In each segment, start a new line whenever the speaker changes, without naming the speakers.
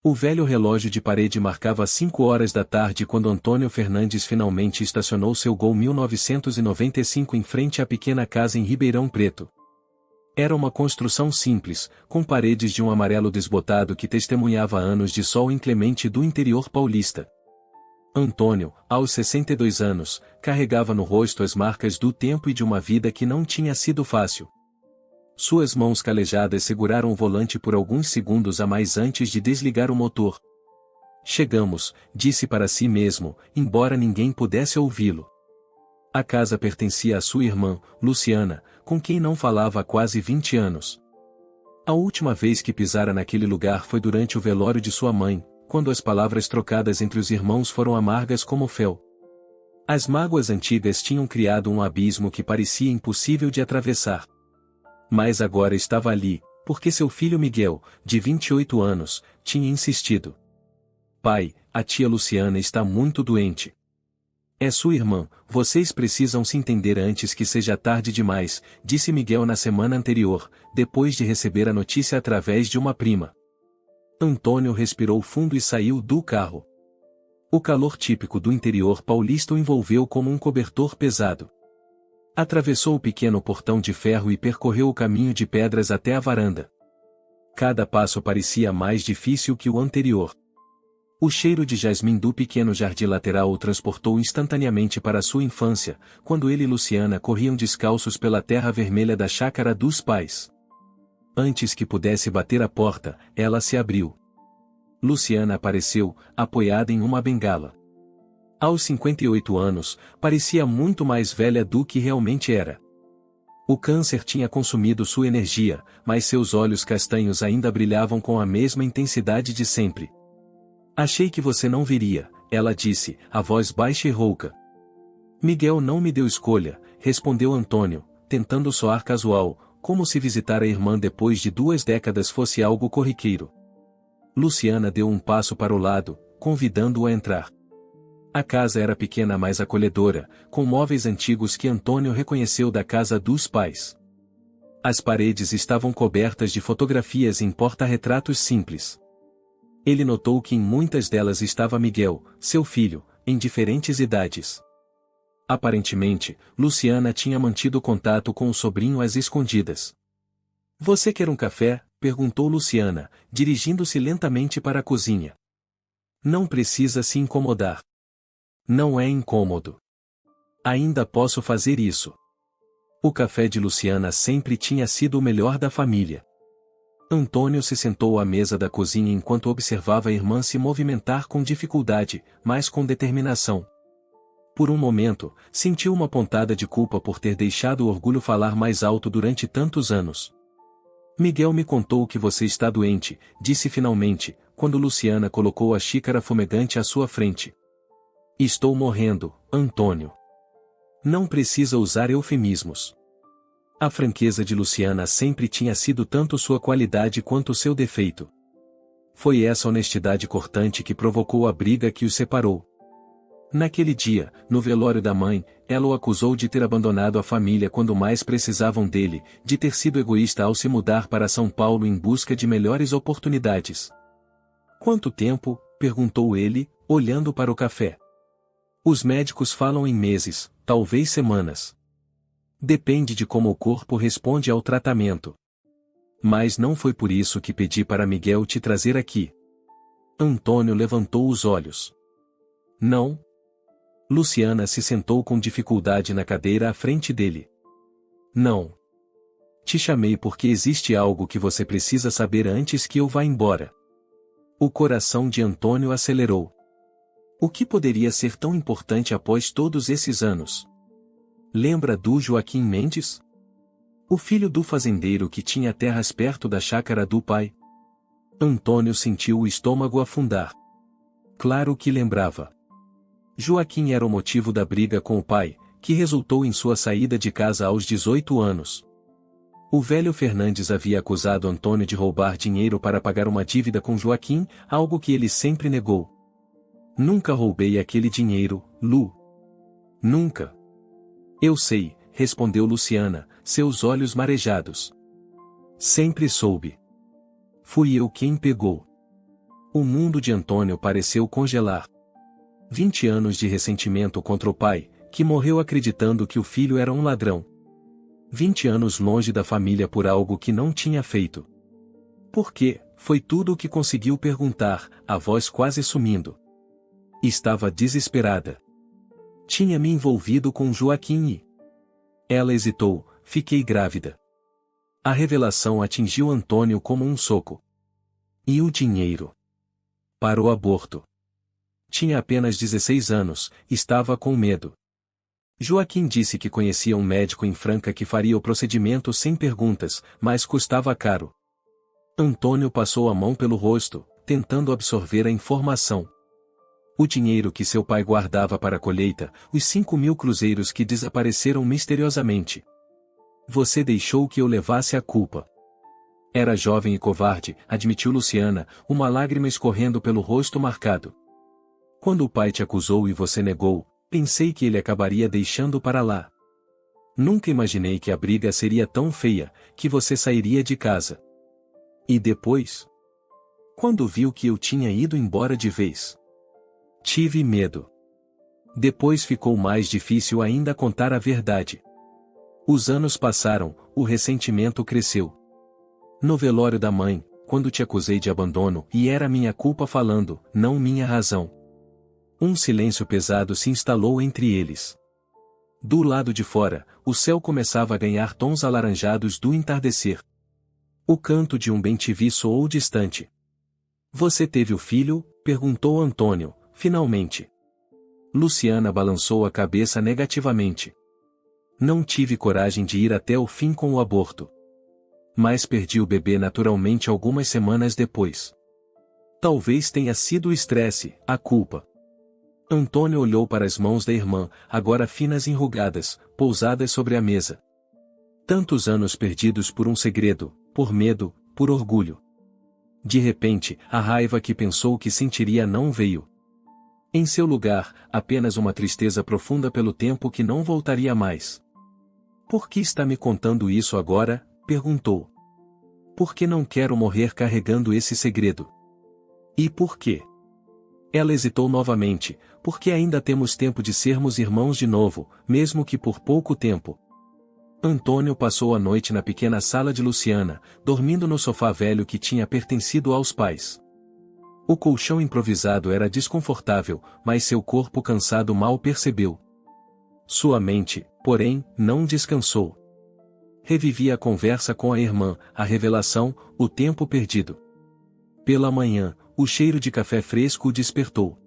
O velho relógio de parede marcava 5 horas da tarde quando Antônio Fernandes finalmente estacionou seu Gol 1995 em frente à pequena casa em Ribeirão Preto. Era uma construção simples, com paredes de um amarelo desbotado que testemunhava anos de sol inclemente do interior paulista. Antônio, aos 62 anos, carregava no rosto as marcas do tempo e de uma vida que não tinha sido fácil. Suas mãos calejadas seguraram o volante por alguns segundos a mais antes de desligar o motor. Chegamos, disse para si mesmo, embora ninguém pudesse ouvi-lo. A casa pertencia à sua irmã, Luciana, com quem não falava há quase 20 anos. A última vez que pisara naquele lugar foi durante o velório de sua mãe, quando as palavras trocadas entre os irmãos foram amargas como fel. As mágoas antigas tinham criado um abismo que parecia impossível de atravessar. Mas agora estava ali, porque seu filho Miguel, de 28 anos, tinha insistido. Pai, a tia Luciana está muito doente. É sua irmã, vocês precisam se entender antes que seja tarde demais, disse Miguel na semana anterior, depois de receber a notícia através de uma prima. Antônio respirou fundo e saiu do carro. O calor típico do interior paulista o envolveu como um cobertor pesado. Atravessou o pequeno portão de ferro e percorreu o caminho de pedras até a varanda. Cada passo parecia mais difícil que o anterior. O cheiro de jasmim do pequeno jardim lateral o transportou instantaneamente para sua infância, quando ele e Luciana corriam descalços pela terra vermelha da chácara dos pais. Antes que pudesse bater a porta, ela se abriu. Luciana apareceu, apoiada em uma bengala. Aos 58 anos, parecia muito mais velha do que realmente era. O câncer tinha consumido sua energia, mas seus olhos castanhos ainda brilhavam com a mesma intensidade de sempre. Achei que você não viria, ela disse, a voz baixa e rouca. Miguel não me deu escolha, respondeu Antônio, tentando soar casual, como se visitar a irmã depois de 2 décadas fosse algo corriqueiro. Luciana deu um passo para o lado, convidando-o a entrar. A casa era pequena mas acolhedora, com móveis antigos que Antônio reconheceu da casa dos pais. As paredes estavam cobertas de fotografias em porta-retratos simples. Ele notou que em muitas delas estava Miguel, seu filho, em diferentes idades. Aparentemente, Luciana tinha mantido contato com o sobrinho às escondidas. Você quer um café? Perguntou Luciana, dirigindo-se lentamente para a cozinha. Não precisa se incomodar. Não é incômodo. Ainda posso fazer isso. O café de Luciana sempre tinha sido o melhor da família. Antônio se sentou à mesa da cozinha enquanto observava a irmã se movimentar com dificuldade, mas com determinação. Por um momento, sentiu uma pontada de culpa por ter deixado o orgulho falar mais alto durante tantos anos. Miguel me contou que você está doente, disse finalmente, quando Luciana colocou a xícara fumegante à sua frente. Estou morrendo, Antônio. Não precisa usar eufemismos. A franqueza de Luciana sempre tinha sido tanto sua qualidade quanto seu defeito. Foi essa honestidade cortante que provocou a briga que os separou. Naquele dia, no velório da mãe, ela o acusou de ter abandonado a família quando mais precisavam dele, de ter sido egoísta ao se mudar para São Paulo em busca de melhores oportunidades. Quanto tempo? Perguntou ele, olhando para o café. Os médicos falam em meses, talvez semanas. Depende de como o corpo responde ao tratamento. Mas não foi por isso que pedi para Miguel te trazer aqui. Antônio levantou os olhos. Não? Luciana se sentou com dificuldade na cadeira à frente dele. Não. Te chamei porque existe algo que você precisa saber antes que eu vá embora. O coração de Antônio acelerou. O que poderia ser tão importante após todos esses anos? Lembra do Joaquim Mendes? O filho do fazendeiro que tinha terras perto da chácara do pai? Antônio sentiu o estômago afundar. Claro que lembrava. Joaquim era o motivo da briga com o pai, que resultou em sua saída de casa aos 18 anos. O velho Fernandes havia acusado Antônio de roubar dinheiro para pagar uma dívida com Joaquim, algo que ele sempre negou. Nunca roubei aquele dinheiro, Lu. Nunca. Eu sei, respondeu Luciana, seus olhos marejados. Sempre soube. Fui eu quem pegou. O mundo de Antônio pareceu congelar. 20 anos de ressentimento contra o pai, que morreu acreditando que o filho era um ladrão. 20 anos longe da família por algo que não tinha feito. Por quê? Foi tudo o que conseguiu perguntar, a voz quase sumindo. Estava desesperada. Tinha me envolvido com Joaquim e... Ela hesitou, fiquei grávida. A revelação atingiu Antônio como um soco. E o dinheiro? Para o aborto. Tinha apenas 16 anos, estava com medo. Joaquim disse que conhecia um médico em Franca que faria o procedimento sem perguntas, mas custava caro. Antônio passou a mão pelo rosto, tentando absorver a informação. O dinheiro que seu pai guardava para a colheita, os 5.000 cruzeiros que desapareceram misteriosamente. Você deixou que eu levasse a culpa. Era jovem e covarde, admitiu Luciana, uma lágrima escorrendo pelo rosto marcado. Quando o pai te acusou e você negou, pensei que ele acabaria deixando para lá. Nunca imaginei que a briga seria tão feia, que você sairia de casa. E depois? Quando viu que eu tinha ido embora de vez? Tive medo. Depois ficou mais difícil ainda contar a verdade. Os anos passaram, o ressentimento cresceu. No velório da mãe, quando te acusei de abandono, e era minha culpa falando, não minha razão. Um silêncio pesado se instalou entre eles. Do lado de fora, o céu começava a ganhar tons alaranjados do entardecer. O canto de um bem-te-vi soou distante. Você teve o filho? Perguntou Antônio, finalmente. Luciana balançou a cabeça negativamente. Não tive coragem de ir até o fim com o aborto. Mas perdi o bebê naturalmente algumas semanas depois. Talvez tenha sido o estresse, a culpa. Antônio olhou para as mãos da irmã, agora finas e enrugadas, pousadas sobre a mesa. Tantos anos perdidos por um segredo, por medo, por orgulho. De repente, a raiva que pensou que sentiria não veio. Em seu lugar, apenas uma tristeza profunda pelo tempo que não voltaria mais. Por que está me contando isso agora? Perguntou. Por que não quero morrer carregando esse segredo? E por quê? Ela hesitou novamente, porque ainda temos tempo de sermos irmãos de novo, mesmo que por pouco tempo. Antônio passou a noite na pequena sala de Luciana, dormindo no sofá velho que tinha pertencido aos pais. O colchão improvisado era desconfortável, mas seu corpo cansado mal percebeu. Sua mente, porém, não descansou. Revivia a conversa com a irmã, a revelação, o tempo perdido. Pela manhã, o cheiro de café fresco o despertou.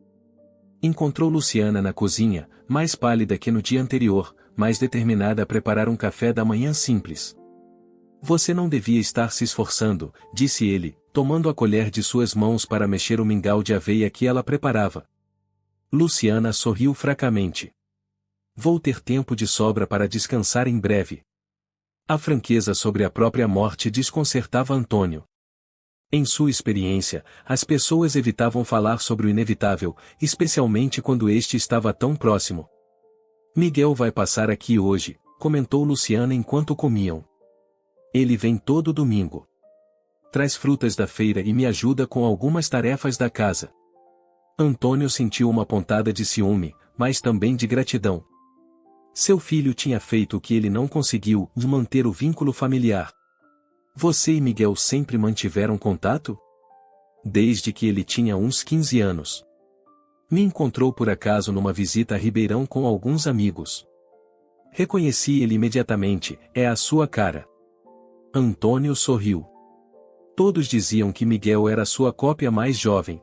Encontrou Luciana na cozinha, mais pálida que no dia anterior, mais determinada a preparar um café da manhã simples. Você não devia estar se esforçando, disse ele, tomando a colher de suas mãos para mexer o mingau de aveia que ela preparava. Luciana sorriu fracamente. Vou ter tempo de sobra para descansar em breve. A franqueza sobre a própria morte desconcertava Antônio. Em sua experiência, as pessoas evitavam falar sobre o inevitável, especialmente quando este estava tão próximo. Miguel vai passar aqui hoje, comentou Luciana enquanto comiam. Ele vem todo domingo. Traz frutas da feira e me ajuda com algumas tarefas da casa. Antônio sentiu uma pontada de ciúme, mas também de gratidão. Seu filho tinha feito o que ele não conseguiu, de manter o vínculo familiar. Você e Miguel sempre mantiveram contato? Desde que ele tinha uns 15 anos. Me encontrou por acaso numa visita a Ribeirão com alguns amigos. Reconheci ele imediatamente, é a sua cara. Antônio sorriu. Todos diziam que Miguel era sua cópia mais jovem.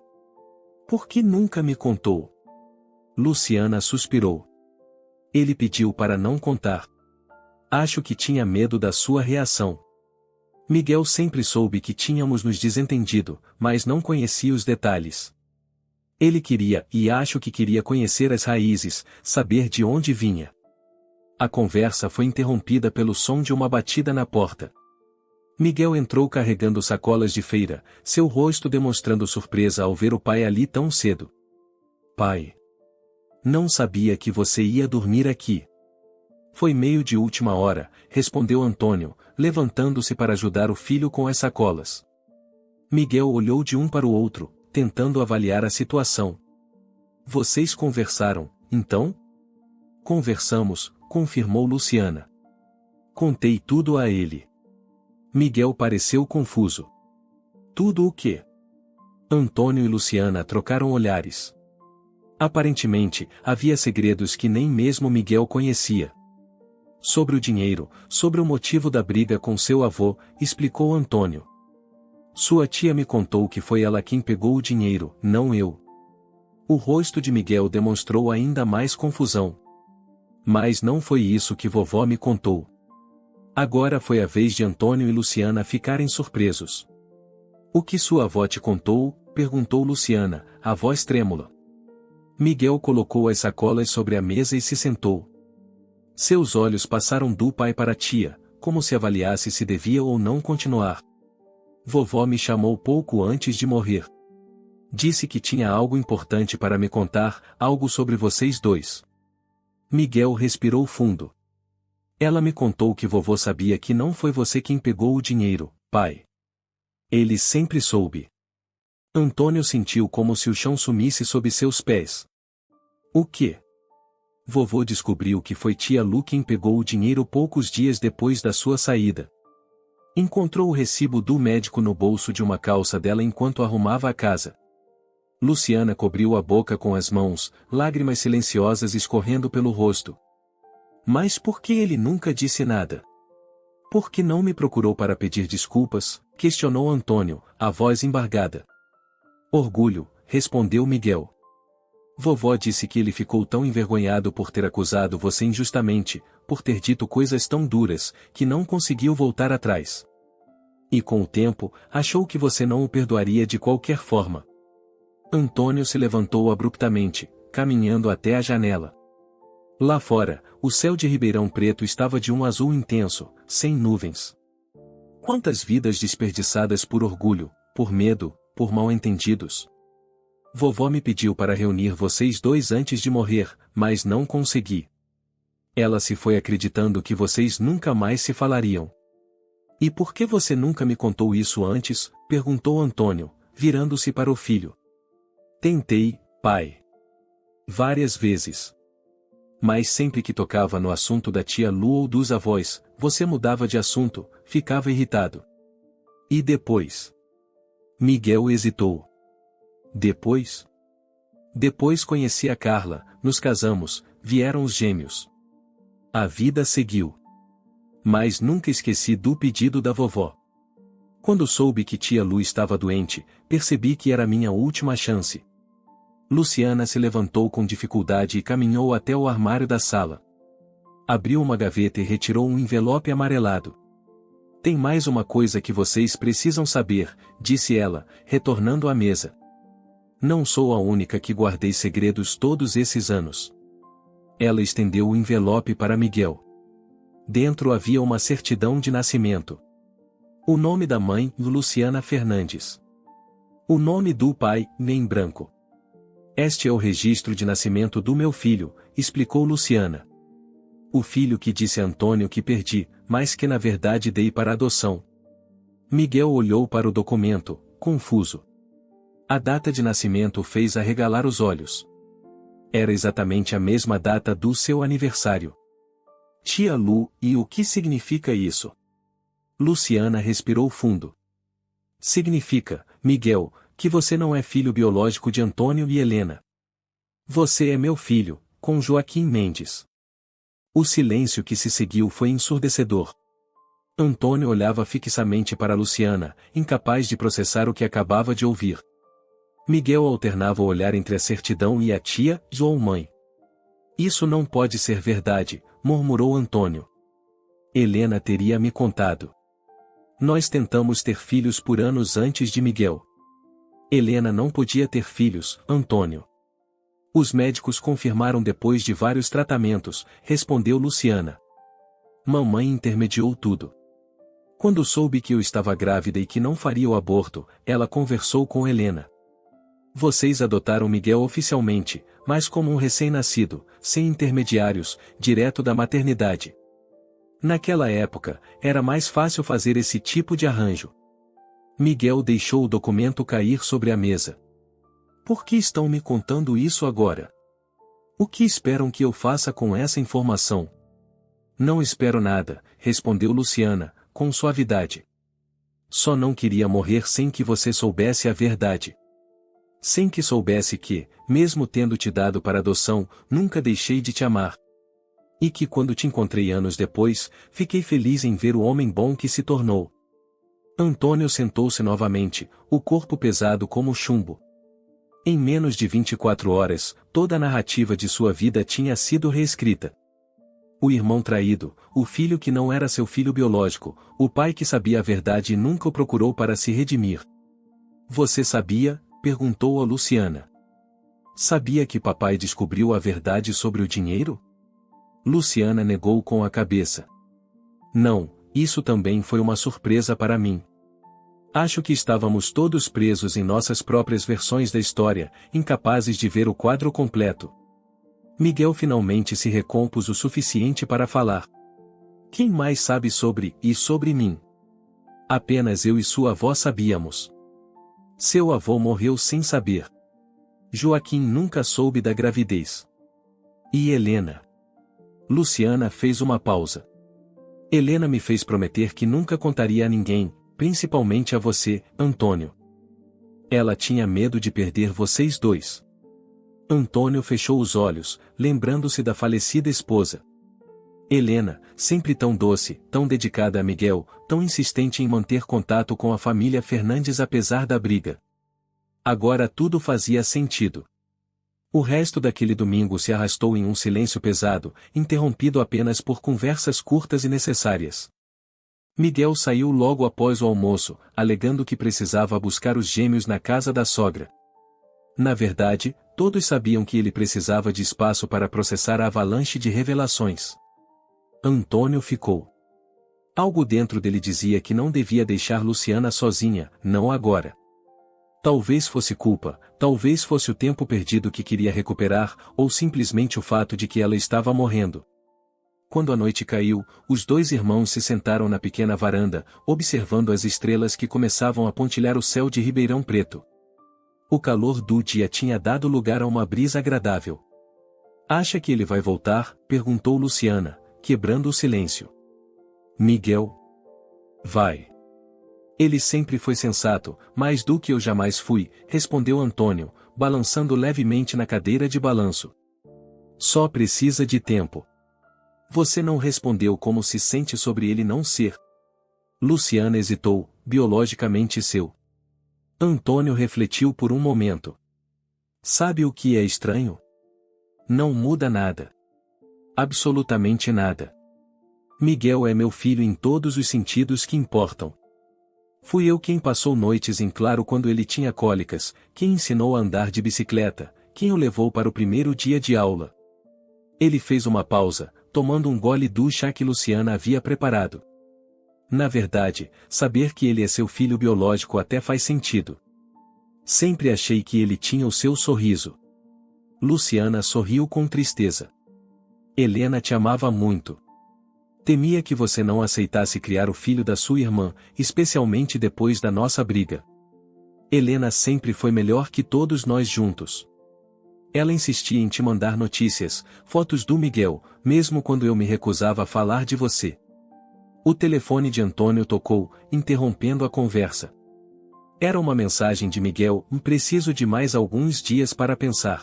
Por que nunca me contou? Luciana suspirou. Ele pediu para não contar. Acho que tinha medo da sua reação. Miguel sempre soube que tínhamos nos desentendido, mas não conhecia os detalhes. Ele queria, e acho que queria conhecer as raízes, saber de onde vinha. A conversa foi interrompida pelo som de uma batida na porta. Miguel entrou carregando sacolas de feira, seu rosto demonstrando surpresa ao ver o pai ali tão cedo. Pai! Não sabia que você ia dormir aqui. Foi meio de última hora, respondeu Antônio, levantando-se para ajudar o filho com as sacolas. Miguel olhou de um para o outro, tentando avaliar a situação. Vocês conversaram, então? Conversamos, confirmou Luciana. Contei tudo a ele. Miguel pareceu confuso. Tudo o quê? Antônio e Luciana trocaram olhares. Aparentemente, havia segredos que nem mesmo Miguel conhecia. Sobre o dinheiro, sobre o motivo da briga com seu avô, explicou Antônio. Sua tia me contou que foi ela quem pegou o dinheiro, não eu. O rosto de Miguel demonstrou ainda mais confusão. Mas não foi isso que vovó me contou. Agora foi a vez de Antônio e Luciana ficarem surpresos. O que sua avó te contou? Perguntou Luciana, a voz trêmula. Miguel colocou as sacolas sobre a mesa e se sentou. Seus olhos passaram do pai para a tia, como se avaliasse se devia ou não continuar. Vovó me chamou pouco antes de morrer. Disse que tinha algo importante para me contar, algo sobre vocês dois. Miguel respirou fundo. Ela me contou que vovô sabia que não foi você quem pegou o dinheiro, pai. Ele sempre soube. Antônio sentiu como se o chão sumisse sob seus pés. O quê? Vovô descobriu que foi tia Lu quem pegou o dinheiro poucos dias depois da sua saída. Encontrou o recibo do médico no bolso de uma calça dela enquanto arrumava a casa. Luciana cobriu a boca com as mãos, lágrimas silenciosas escorrendo pelo rosto. Mas por que ele nunca disse nada? Por que não me procurou para pedir desculpas? Questionou Antônio, a voz embargada. Orgulho, respondeu Miguel. Vovó disse que ele ficou tão envergonhado por ter acusado você injustamente, por ter dito coisas tão duras, que não conseguiu voltar atrás. E com o tempo, achou que você não o perdoaria de qualquer forma. Antônio se levantou abruptamente, caminhando até a janela. Lá fora, o céu de Ribeirão Preto estava de um azul intenso, sem nuvens. Quantas vidas desperdiçadas por orgulho, por medo, por mal-entendidos. Vovó me pediu para reunir vocês dois antes de morrer, mas não consegui. Ela se foi acreditando que vocês nunca mais se falariam. E por que você nunca me contou isso antes? Perguntou Antônio, virando-se para o filho. Tentei, pai. Várias vezes. Mas sempre que tocava no assunto da tia Lu ou dos avós, você mudava de assunto, ficava irritado. E depois? Miguel hesitou. Depois? Depois conheci a Carla, nos casamos, vieram os gêmeos. A vida seguiu. Mas nunca esqueci do pedido da vovó. Quando soube que tia Lu estava doente, percebi que era minha última chance. Luciana se levantou com dificuldade e caminhou até o armário da sala. Abriu uma gaveta e retirou um envelope amarelado. Tem mais uma coisa que vocês precisam saber, disse ela, retornando à mesa. Não sou a única que guardei segredos todos esses anos. Ela estendeu o envelope para Miguel. Dentro havia uma certidão de nascimento. O nome da mãe, Luciana Fernandes. O nome do pai, em branco. Este é o registro de nascimento do meu filho, explicou Luciana. O filho que disse a Antônio que perdi, mas que na verdade dei para adoção. Miguel olhou para o documento, confuso. A data de nascimento o fez arregalar os olhos. Era exatamente a mesma data do seu aniversário. Tia Lu, e o que significa isso? Luciana respirou fundo. Significa, Miguel, que você não é filho biológico de Antônio e Helena. Você é meu filho, com Joaquim Mendes. O silêncio que se seguiu foi ensurdecedor. Antônio olhava fixamente para Luciana, incapaz de processar o que acabava de ouvir. Miguel alternava o olhar entre a certidão e a tia, ou mãe. Isso não pode ser verdade, murmurou Antônio. Helena teria me contado. Nós tentamos ter filhos por anos antes de Miguel. Helena não podia ter filhos, Antônio. Os médicos confirmaram depois de vários tratamentos, respondeu Luciana. Mamãe intermediou tudo. Quando soube que eu estava grávida e que não faria o aborto, ela conversou com Helena. Vocês adotaram Miguel oficialmente, mas como um recém-nascido, sem intermediários, direto da maternidade. Naquela época, era mais fácil fazer esse tipo de arranjo. Miguel deixou o documento cair sobre a mesa. Por que estão me contando isso agora? O que esperam que eu faça com essa informação? Não espero nada, respondeu Luciana, com suavidade. Só não queria morrer sem que você soubesse a verdade. Sem que soubesse que, mesmo tendo te dado para adoção, nunca deixei de te amar. E que quando te encontrei anos depois, fiquei feliz em ver o homem bom que se tornou. Antônio sentou-se novamente, o corpo pesado como chumbo. Em menos de 24 horas, toda a narrativa de sua vida tinha sido reescrita. O irmão traído, o filho que não era seu filho biológico, o pai que sabia a verdade e nunca o procurou para se redimir. Você sabia? Perguntou a Luciana. Sabia que papai descobriu a verdade sobre o dinheiro? Luciana negou com a cabeça. Não, isso também foi uma surpresa para mim. Acho que estávamos todos presos em nossas próprias versões da história, incapazes de ver o quadro completo. Miguel finalmente se recompôs o suficiente para falar. Quem mais sabe sobre mim? Apenas eu e sua avó sabíamos. Seu avô morreu sem saber. Joaquim nunca soube da gravidez. E Helena? Luciana fez uma pausa. Helena me fez prometer que nunca contaria a ninguém, principalmente a você, Antônio. Ela tinha medo de perder vocês dois. Antônio fechou os olhos, lembrando-se da falecida esposa. Helena, sempre tão doce, tão dedicada a Miguel, tão insistente em manter contato com a família Fernandes apesar da briga. Agora tudo fazia sentido. O resto daquele domingo se arrastou em um silêncio pesado, interrompido apenas por conversas curtas e necessárias. Miguel saiu logo após o almoço, alegando que precisava buscar os gêmeos na casa da sogra. Na verdade, todos sabiam que ele precisava de espaço para processar a avalanche de revelações. Antônio ficou. Algo dentro dele dizia que não devia deixar Luciana sozinha, não agora. Talvez fosse culpa, talvez fosse o tempo perdido que queria recuperar, ou simplesmente o fato de que ela estava morrendo. Quando a noite caiu, os dois irmãos se sentaram na pequena varanda, observando as estrelas que começavam a pontilhar o céu de Ribeirão Preto. O calor do dia tinha dado lugar a uma brisa agradável. Acha que ele vai voltar? Perguntou Luciana, quebrando o silêncio. Miguel? Vai. Ele sempre foi sensato, mais do que eu jamais fui, respondeu Antônio, balançando levemente na cadeira de balanço. Só precisa de tempo. Você não respondeu como se sente sobre ele não ser. Luciana hesitou, biologicamente seu. Antônio refletiu por um momento. Sabe o que é estranho? Não muda nada. Absolutamente nada. Miguel é meu filho em todos os sentidos que importam. Fui eu quem passou noites em claro quando ele tinha cólicas, quem ensinou a andar de bicicleta, quem o levou para o primeiro dia de aula. Ele fez uma pausa, tomando um gole do chá que Luciana havia preparado. Na verdade, saber que ele é seu filho biológico até faz sentido. Sempre achei que ele tinha o seu sorriso. Luciana sorriu com tristeza. Helena te amava muito. Temia que você não aceitasse criar o filho da sua irmã, especialmente depois da nossa briga. Helena sempre foi melhor que todos nós juntos. Ela insistia em te mandar notícias, fotos do Miguel, mesmo quando eu me recusava a falar de você. O telefone de Antônio tocou, interrompendo a conversa. Era uma mensagem de Miguel: preciso de mais alguns dias para pensar.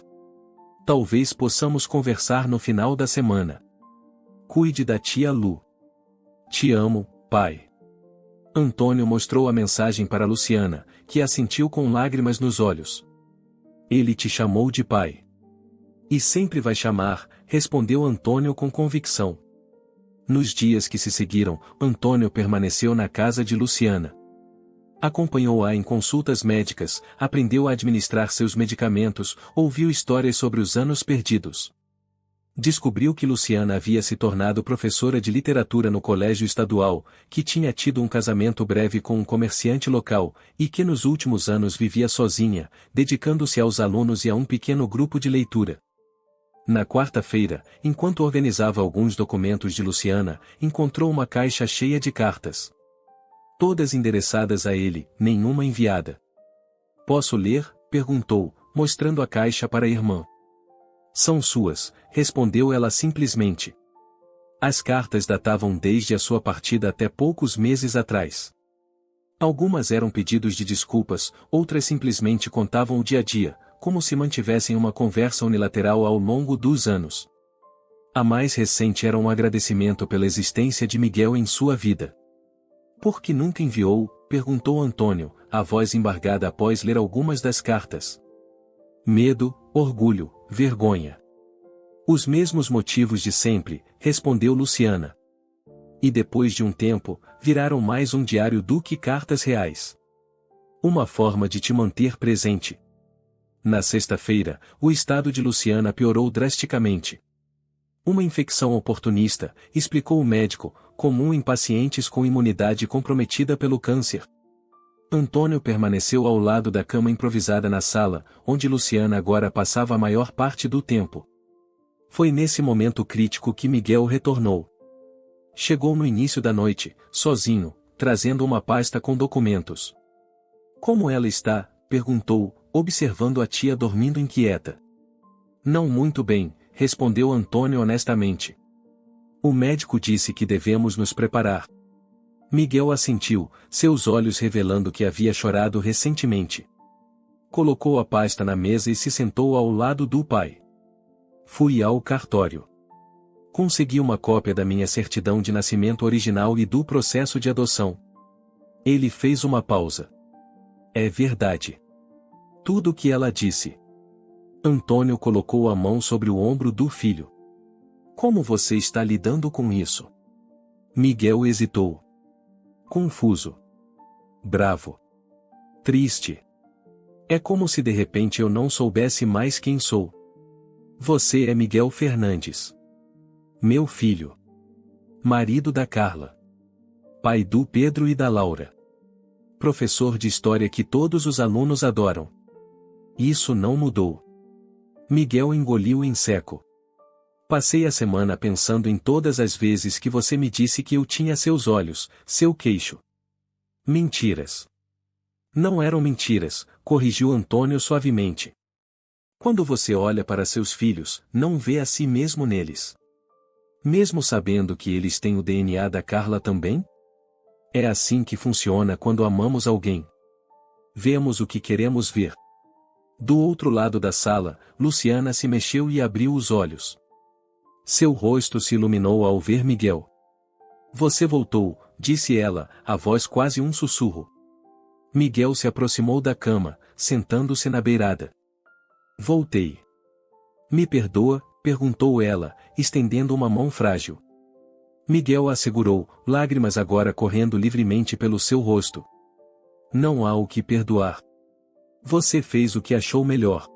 Talvez possamos conversar no final da semana. Cuide da tia Lu. Te amo, pai. Antônio mostrou a mensagem para Luciana, que assentiu com lágrimas nos olhos. Ele te chamou de pai. E sempre vai chamar, respondeu Antônio com convicção. Nos dias que se seguiram, Antônio permaneceu na casa de Luciana. Acompanhou-a em consultas médicas, aprendeu a administrar seus medicamentos, ouviu histórias sobre os anos perdidos. Descobriu que Luciana havia se tornado professora de literatura no colégio estadual, que tinha tido um casamento breve com um comerciante local, e que nos últimos anos vivia sozinha, dedicando-se aos alunos e a um pequeno grupo de leitura. Na quarta-feira, enquanto organizava alguns documentos de Luciana, encontrou uma caixa cheia de cartas. Todas endereçadas a ele, nenhuma enviada. Posso ler? Perguntou, mostrando a caixa para a irmã. São suas, respondeu ela simplesmente. As cartas datavam desde a sua partida até poucos meses atrás. Algumas eram pedidos de desculpas, outras simplesmente contavam o dia a dia, como se mantivessem uma conversa unilateral ao longo dos anos. A mais recente era um agradecimento pela existência de Miguel em sua vida. Por que nunca enviou? Perguntou Antônio, a voz embargada após ler algumas das cartas. Medo, orgulho, vergonha. Os mesmos motivos de sempre, respondeu Luciana. E depois de um tempo, viraram mais um diário do que cartas reais. Uma forma de te manter presente. Na sexta-feira, o estado de Luciana piorou drasticamente. Uma infecção oportunista, explicou o médico, comum em pacientes com imunidade comprometida pelo câncer. Antônio permaneceu ao lado da cama improvisada na sala, onde Luciana agora passava a maior parte do tempo. Foi nesse momento crítico que Miguel retornou. Chegou no início da noite, sozinho, trazendo uma pasta com documentos. Como ela está? Perguntou, observando a tia dormindo inquieta. Não muito bem, respondeu Antônio honestamente. O médico disse que devemos nos preparar. Miguel assentiu, seus olhos revelando que havia chorado recentemente. Colocou a pasta na mesa e se sentou ao lado do pai. Fui ao cartório. Consegui uma cópia da minha certidão de nascimento original e do processo de adoção. Ele fez uma pausa. É verdade. Tudo o que ela disse. Antônio colocou a mão sobre o ombro do filho. Como você está lidando com isso? Miguel hesitou. Confuso. Bravo. Triste. É como se de repente eu não soubesse mais quem sou. Você é Miguel Fernandes. Meu filho. Marido da Carla. Pai do Pedro e da Laura. Professor de história que todos os alunos adoram. Isso não mudou. Miguel engoliu em seco. Passei a semana pensando em todas as vezes que você me disse que eu tinha seus olhos, seu queixo. Mentiras. Não eram mentiras, corrigiu Antônio suavemente. Quando você olha para seus filhos, não vê a si mesmo neles. Mesmo sabendo que eles têm o DNA da Carla também? É assim que funciona quando amamos alguém. Vemos o que queremos ver. Do outro lado da sala, Luciana se mexeu e abriu os olhos. Seu rosto se iluminou ao ver Miguel. Você voltou, disse ela, a voz quase um sussurro. Miguel se aproximou da cama, sentando-se na beirada. Voltei. Me perdoa? Perguntou ela, estendendo uma mão frágil. Miguel a segurou, lágrimas agora correndo livremente pelo seu rosto. Não há o que perdoar. Você fez o que achou melhor.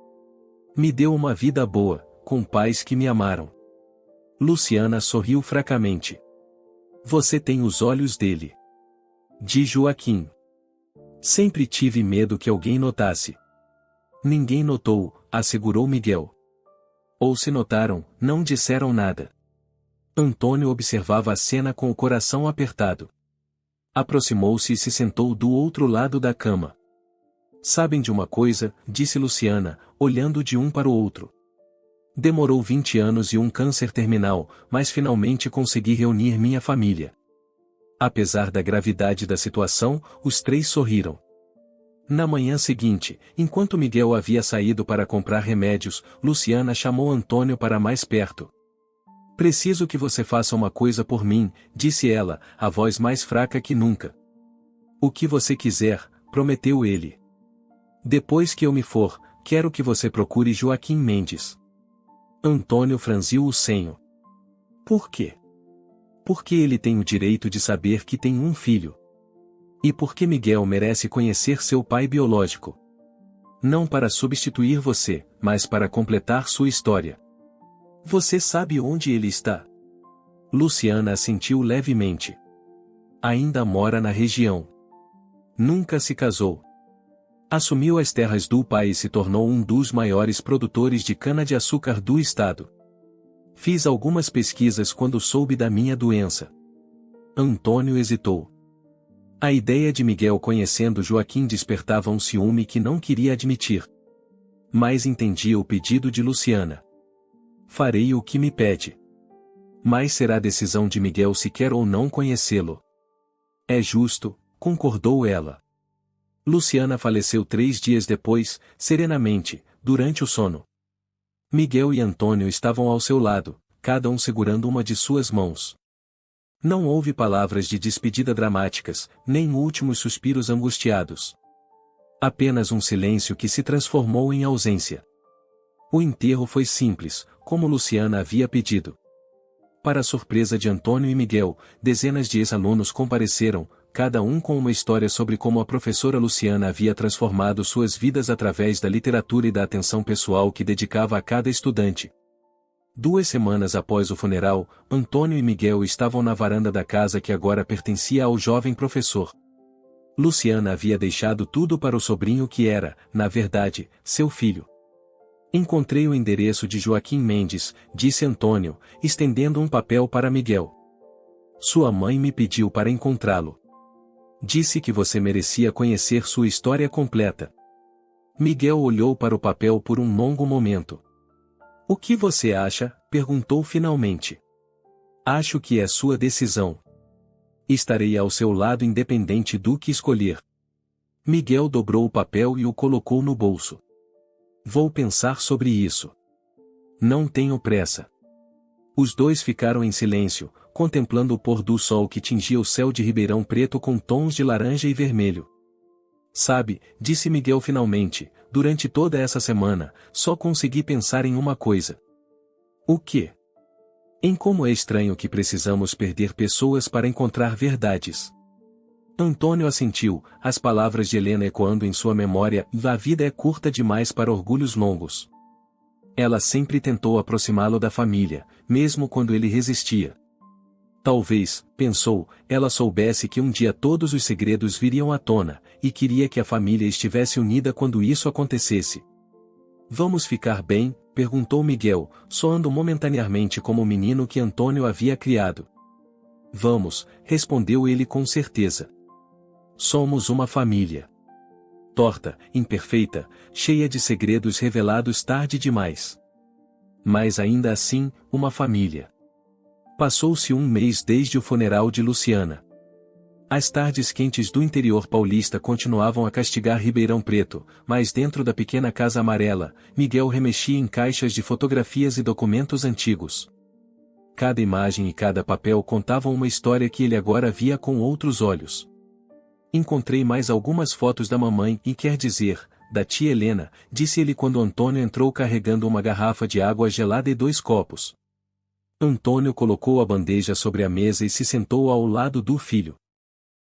Me deu uma vida boa, com pais que me amaram. Luciana sorriu fracamente. Você tem os olhos dele. De Joaquim. Sempre tive medo que alguém notasse. Ninguém notou, assegurou Miguel. Ou se notaram, não disseram nada. Antônio observava a cena com o coração apertado. Aproximou-se e se sentou do outro lado da cama. Sabem de uma coisa, disse Luciana, olhando de um para o outro. Demorou 20 anos e um câncer terminal, mas finalmente consegui reunir minha família. Apesar da gravidade da situação, os três sorriram. Na manhã seguinte, enquanto Miguel havia saído para comprar remédios, Luciana chamou Antônio para mais perto. Preciso que você faça uma coisa por mim, disse ela, a voz mais fraca que nunca. O que você quiser, prometeu ele. Depois que eu me for, quero que você procure Joaquim Mendes. Antônio franziu o senho. Por quê? Porque ele tem o direito de saber que tem um filho. E porque Miguel merece conhecer seu pai biológico. Não para substituir você, mas para completar sua história. Você sabe onde ele está? Luciana assentiu levemente. Ainda mora na região. Nunca se casou. Assumiu as terras do pai e se tornou um dos maiores produtores de cana-de-açúcar do estado. Fiz algumas pesquisas quando soube da minha doença. Antônio hesitou. A ideia de Miguel conhecendo Joaquim despertava um ciúme que não queria admitir. Mas entendia o pedido de Luciana. Farei o que me pede. Mas será decisão de Miguel se quer ou não conhecê-lo. É justo, concordou ela. Luciana faleceu 3 dias depois, serenamente, durante o sono. Miguel e Antônio estavam ao seu lado, cada um segurando uma de suas mãos. Não houve palavras de despedida dramáticas, nem últimos suspiros angustiados. Apenas um silêncio que se transformou em ausência. O enterro foi simples, como Luciana havia pedido. Para a surpresa de Antônio e Miguel, dezenas de ex-alunos compareceram, cada um com uma história sobre como a professora Luciana havia transformado suas vidas através da literatura e da atenção pessoal que dedicava a cada estudante. 2 semanas após o funeral, Antônio e Miguel estavam na varanda da casa que agora pertencia ao jovem professor. Luciana havia deixado tudo para o sobrinho que era, na verdade, seu filho. Encontrei o endereço de Joaquim Mendes, disse Antônio, estendendo um papel para Miguel. Sua mãe me pediu para encontrá-lo. Disse que você merecia conhecer sua história completa. Miguel olhou para o papel por um longo momento. O que você acha? Perguntou finalmente. Acho que é sua decisão. Estarei ao seu lado independente do que escolher. Miguel dobrou o papel e o colocou no bolso. Vou pensar sobre isso. Não tenho pressa. Os dois ficaram em silêncio, contemplando o pôr do sol que tingia o céu de Ribeirão Preto com tons de laranja e vermelho. Sabe, disse Miguel finalmente, durante toda essa semana, só consegui pensar em uma coisa. O quê? Em como é estranho que precisamos perder pessoas para encontrar verdades. Antônio assentiu, as palavras de Helena ecoando em sua memória, a vida é curta demais para orgulhos longos. Ela sempre tentou aproximá-lo da família, mesmo quando ele resistia. Talvez, pensou, ela soubesse que um dia todos os segredos viriam à tona, e queria que a família estivesse unida quando isso acontecesse. Vamos ficar bem? Perguntou Miguel, soando momentaneamente como o menino que Antônio havia criado. Vamos, respondeu ele com certeza. Somos uma família. Torta, imperfeita, cheia de segredos revelados tarde demais. Mas ainda assim, uma família. Passou-se 1 mês desde o funeral de Luciana. As tardes quentes do interior paulista continuavam a castigar Ribeirão Preto, mas dentro da pequena casa amarela, Miguel remexia em caixas de fotografias e documentos antigos. Cada imagem e cada papel contavam uma história que ele agora via com outros olhos. Encontrei mais algumas fotos da mamãe e quer dizer, da tia Helena, disse ele quando Antônio entrou carregando uma garrafa de água gelada e 2 copos. Antônio colocou a bandeja sobre a mesa e se sentou ao lado do filho.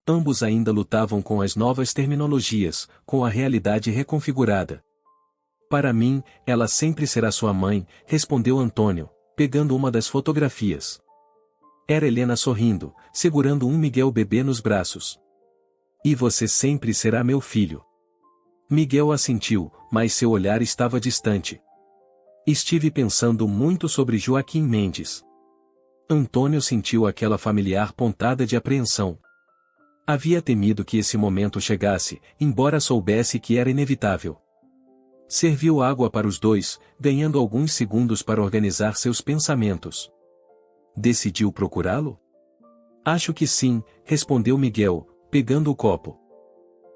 Ambos ainda lutavam com as novas terminologias, com a realidade reconfigurada. Para mim, ela sempre será sua mãe, respondeu Antônio, pegando uma das fotografias. Era Helena sorrindo, segurando um Miguel bebê nos braços. E você sempre será meu filho. Miguel assentiu, mas seu olhar estava distante. Estive pensando muito sobre Joaquim Mendes. Antônio sentiu aquela familiar pontada de apreensão. Havia temido que esse momento chegasse, embora soubesse que era inevitável. Serviu água para os dois, ganhando alguns segundos para organizar seus pensamentos. Decidiu procurá-lo? Acho que sim, respondeu Miguel, pegando o copo.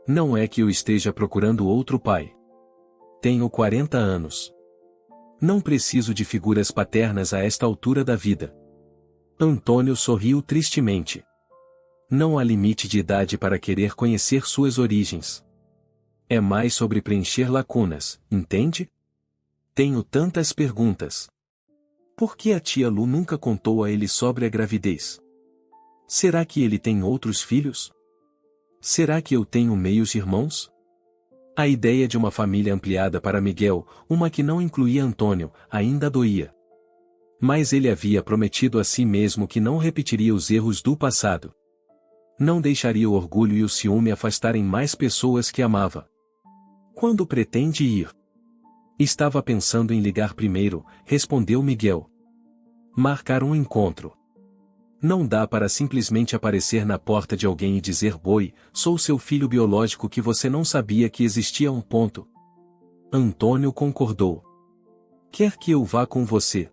Não é que eu esteja procurando outro pai. Tenho 40 anos. Não preciso de figuras paternas a esta altura da vida. Antônio sorriu tristemente. Não há limite de idade para querer conhecer suas origens. É mais sobre preencher lacunas, entende? Tenho tantas perguntas. Por que a tia Lu nunca contou a ele sobre a gravidez? Será que ele tem outros filhos? Será que eu tenho meios irmãos? A ideia de uma família ampliada para Miguel, uma que não incluía Antônio, ainda doía. Mas ele havia prometido a si mesmo que não repetiria os erros do passado. Não deixaria o orgulho e o ciúme afastarem mais pessoas que amava. Quando pretende ir? Estava pensando em ligar primeiro, respondeu Miguel. Marcar um encontro. Não dá para simplesmente aparecer na porta de alguém e dizer: "Boi, sou seu filho biológico que você não sabia que existia. Antônio concordou. Quer que eu vá com você?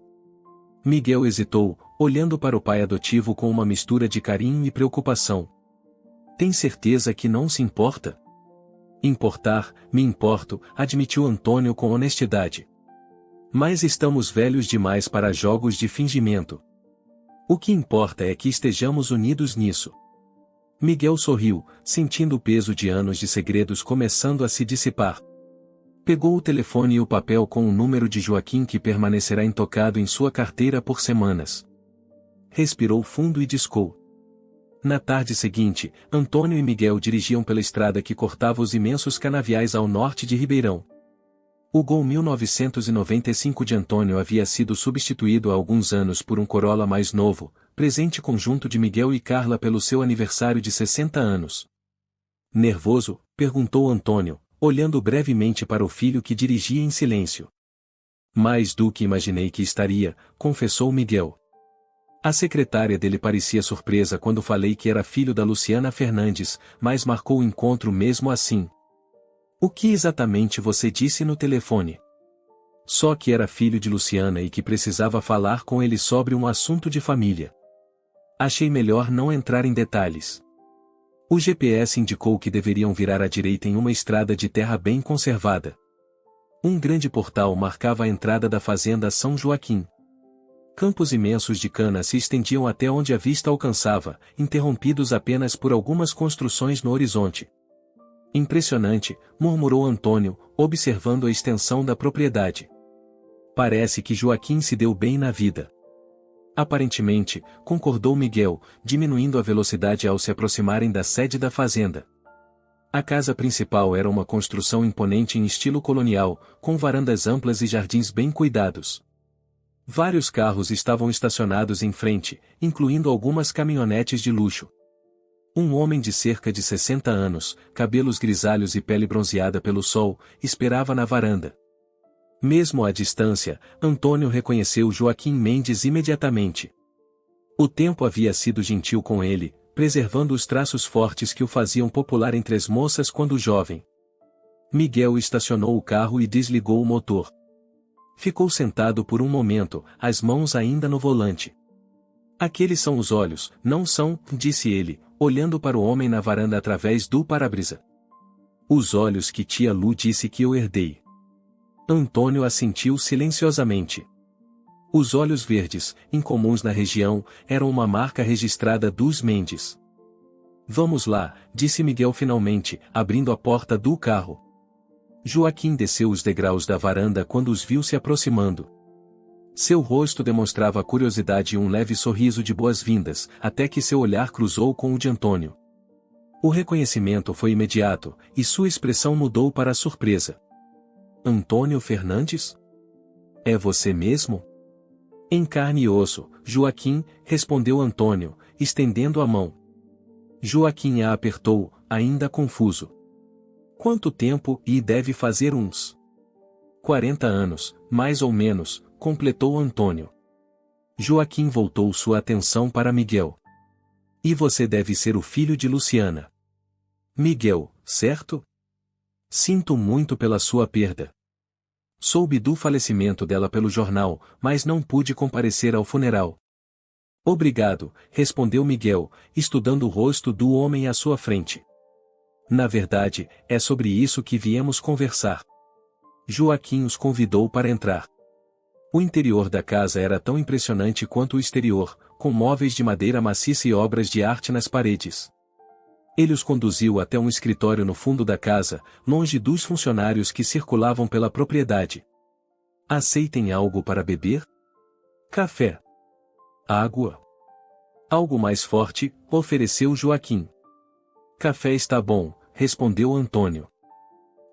Miguel hesitou, olhando para o pai adotivo com uma mistura de carinho e preocupação. Tem certeza que não se importa? Importar, me importo, admitiu Antônio com honestidade. Mas estamos velhos demais para jogos de fingimento. O que importa é que estejamos unidos nisso. Miguel sorriu, sentindo o peso de anos de segredos começando a se dissipar. Pegou o telefone e o papel com o número de Joaquim que permanecerá intocado em sua carteira por semanas. Respirou fundo e discou. Na tarde seguinte, Antônio e Miguel dirigiam pela estrada que cortava os imensos canaviais ao norte de Ribeirão. O Gol 1995 de Antônio havia sido substituído há alguns anos por um Corolla mais novo, presente conjunto de Miguel e Carla pelo seu aniversário de 60 anos. Nervoso, perguntou Antônio, olhando brevemente para o filho que dirigia em silêncio. Mais do que imaginei que estaria, confessou Miguel. A secretária dele parecia surpresa quando falei que era filho da Luciana Fernandes, mas marcou o encontro mesmo assim. O que exatamente você disse no telefone? Só que era filho de Luciana e que precisava falar com ele sobre um assunto de família. Achei melhor não entrar em detalhes. O GPS indicou que deveriam virar à direita em uma estrada de terra bem conservada. Um grande portal marcava a entrada da fazenda São Joaquim. Campos imensos de cana se estendiam até onde a vista alcançava, interrompidos apenas por algumas construções no horizonte. Impressionante, murmurou Antônio, observando a extensão da propriedade. Parece que Joaquim se deu bem na vida. Aparentemente, concordou Miguel, diminuindo a velocidade ao se aproximarem da sede da fazenda. A casa principal era uma construção imponente em estilo colonial, com varandas amplas e jardins bem cuidados. Vários carros estavam estacionados em frente, incluindo algumas caminhonetes de luxo. Um homem de cerca de 60 anos, cabelos grisalhos e pele bronzeada pelo sol, esperava na varanda. Mesmo à distância, Antônio reconheceu Joaquim Mendes imediatamente. O tempo havia sido gentil com ele, preservando os traços fortes que o faziam popular entre as moças quando jovem. Miguel estacionou o carro e desligou o motor. Ficou sentado por um momento, as mãos ainda no volante. Aqueles são os olhos, não são, disse ele, olhando para o homem na varanda através do para-brisa. Os olhos que tia Lu disse que eu herdei. Antônio assentiu silenciosamente. Os olhos verdes, incomuns na região, eram uma marca registrada dos Mendes. Vamos lá, disse Miguel finalmente, abrindo a porta do carro. Joaquim desceu os degraus da varanda quando os viu se aproximando. Seu rosto demonstrava curiosidade e um leve sorriso de boas-vindas, até que seu olhar cruzou com o de Antônio. O reconhecimento foi imediato, e sua expressão mudou para a surpresa. Antônio Fernandes? É você mesmo? Em carne e osso, Joaquim, respondeu Antônio, estendendo a mão. Joaquim a apertou, ainda confuso. Quanto tempo, e deve fazer uns 40 anos, mais ou menos, completou Antônio. Joaquim voltou sua atenção para Miguel. E você deve ser o filho de Luciana. Miguel, certo? Sinto muito pela sua perda. Soube do falecimento dela pelo jornal, mas não pude comparecer ao funeral. Obrigado, respondeu Miguel, estudando o rosto do homem à sua frente. Na verdade, é sobre isso que viemos conversar. Joaquim os convidou para entrar. O interior da casa era tão impressionante quanto o exterior, com móveis de madeira maciça e obras de arte nas paredes. Ele os conduziu até um escritório no fundo da casa, longe dos funcionários que circulavam pela propriedade. Aceitem algo para beber? Café. Água. Algo mais forte, ofereceu Joaquim. Café está bom, respondeu Antônio.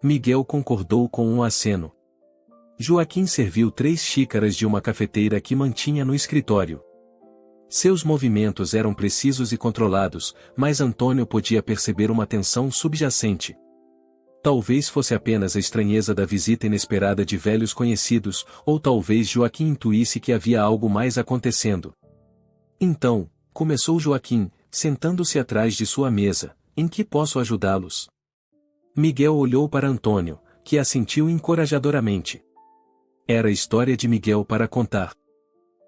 Miguel concordou com um aceno. Joaquim serviu 3 xícaras de uma cafeteira que mantinha no escritório. Seus movimentos eram precisos e controlados, mas Antônio podia perceber uma tensão subjacente. Talvez fosse apenas a estranheza da visita inesperada de velhos conhecidos, ou talvez Joaquim intuísse que havia algo mais acontecendo. Então, começou Joaquim, sentando-se atrás de sua mesa. Em que posso ajudá-los? Miguel olhou para Antônio, que assentiu encorajadoramente. Era a história de Miguel para contar.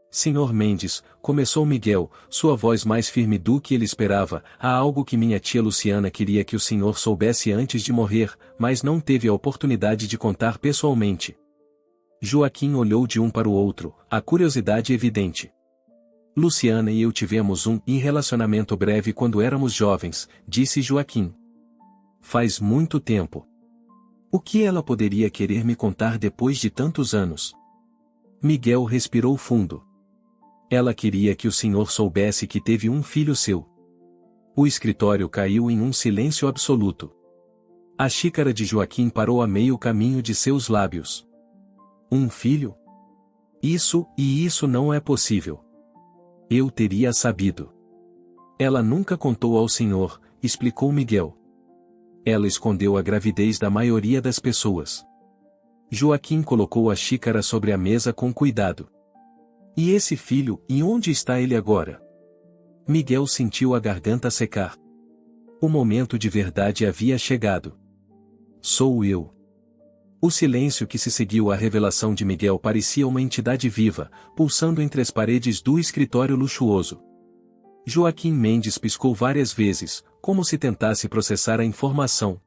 Senhor Mendes, começou Miguel, sua voz mais firme do que ele esperava, há algo que minha tia Luciana queria que o senhor soubesse antes de morrer, mas não teve a oportunidade de contar pessoalmente. Joaquim olhou de um para o outro, a curiosidade evidente. Luciana e eu tivemos um relacionamento breve quando éramos jovens, disse Joaquim. Faz muito tempo. O que ela poderia querer me contar depois de tantos anos? Miguel respirou fundo. Ela queria que o senhor soubesse que teve um filho seu. O escritório caiu em um silêncio absoluto. A xícara de Joaquim parou a meio caminho de seus lábios. Um filho? Isso não é possível. Eu teria sabido. Ela nunca contou ao senhor, explicou Miguel. Ela escondeu a gravidez da maioria das pessoas. Joaquim colocou a xícara sobre a mesa com cuidado. E esse filho, e onde está ele agora? Miguel sentiu a garganta secar. O momento de verdade havia chegado. Sou eu. O silêncio que se seguiu à revelação de Miguel parecia uma entidade viva, pulsando entre as paredes do escritório luxuoso. Joaquim Mendes piscou várias vezes, como se tentasse processar a informação.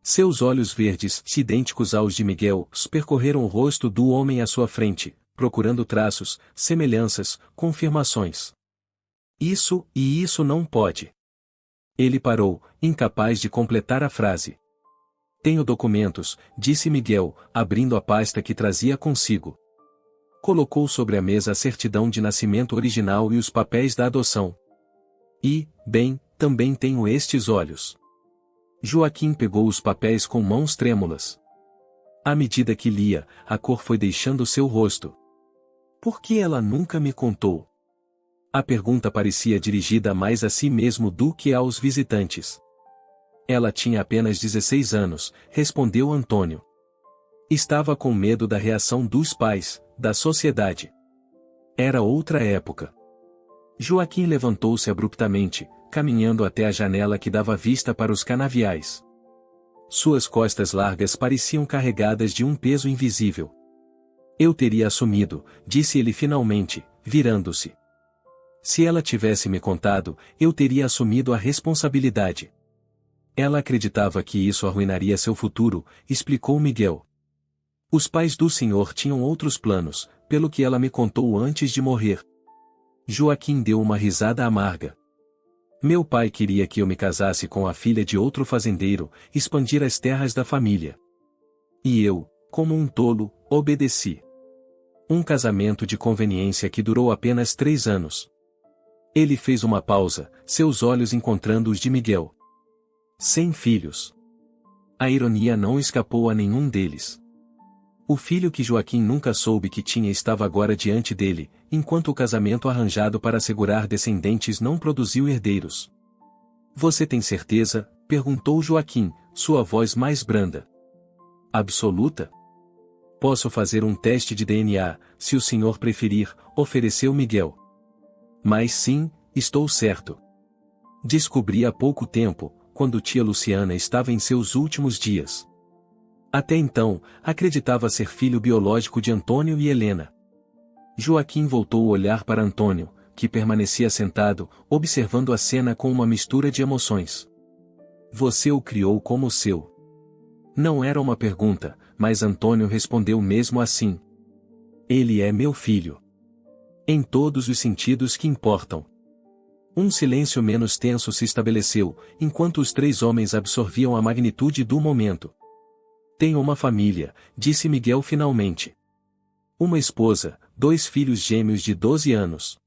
Seus olhos verdes, idênticos aos de Miguel, percorreram o rosto do homem à sua frente, procurando traços, semelhanças, confirmações. Isso não pode. Ele parou, incapaz de completar a frase. Tenho documentos, disse Miguel, abrindo a pasta que trazia consigo. Colocou sobre a mesa a certidão de nascimento original e os papéis da adoção. E, bem, também tenho estes olhos. Joaquim pegou os papéis com mãos trêmulas. À medida que lia, a cor foi deixando seu rosto. Por que ela nunca me contou? A pergunta parecia dirigida mais a si mesmo do que aos visitantes. Ela tinha apenas 16 anos, respondeu Antônio. Estava com medo da reação dos pais, da sociedade. Era outra época. Joaquim levantou-se abruptamente, caminhando até a janela que dava vista para os canaviais. Suas costas largas pareciam carregadas de um peso invisível. Eu teria assumido, disse ele finalmente, virando-se. Se ela tivesse me contado, eu teria assumido a responsabilidade. Ela acreditava que isso arruinaria seu futuro, explicou Miguel. Os pais do senhor tinham outros planos, pelo que ela me contou antes de morrer. Joaquim deu uma risada amarga. Meu pai queria que eu me casasse com a filha de outro fazendeiro, expandir as terras da família. E eu, como um tolo, obedeci. Um casamento de conveniência que durou apenas 3 anos. Ele fez uma pausa, seus olhos encontrando os de Miguel. 100 filhos. A ironia não escapou a nenhum deles. O filho que Joaquim nunca soube que tinha estava agora diante dele, enquanto o casamento arranjado para assegurar descendentes não produziu herdeiros. Você tem certeza? Perguntou Joaquim, sua voz mais branda. Absoluta? Posso fazer um teste de DNA, se o senhor preferir, ofereceu Miguel. Mas sim, estou certo. Descobri há pouco tempo, quando tia Luciana estava em seus últimos dias. Até então, acreditava ser filho biológico de Antônio e Helena. Joaquim voltou o olhar para Antônio, que permanecia sentado, observando a cena com uma mistura de emoções. Você o criou como seu. Não era uma pergunta, mas Antônio respondeu mesmo assim. Ele é meu filho. Em todos os sentidos que importam. Um silêncio menos tenso se estabeleceu, enquanto os 3 homens absorviam a magnitude do momento. Tenho uma família, disse Miguel finalmente. Uma esposa, 2 filhos gêmeos de 12 anos.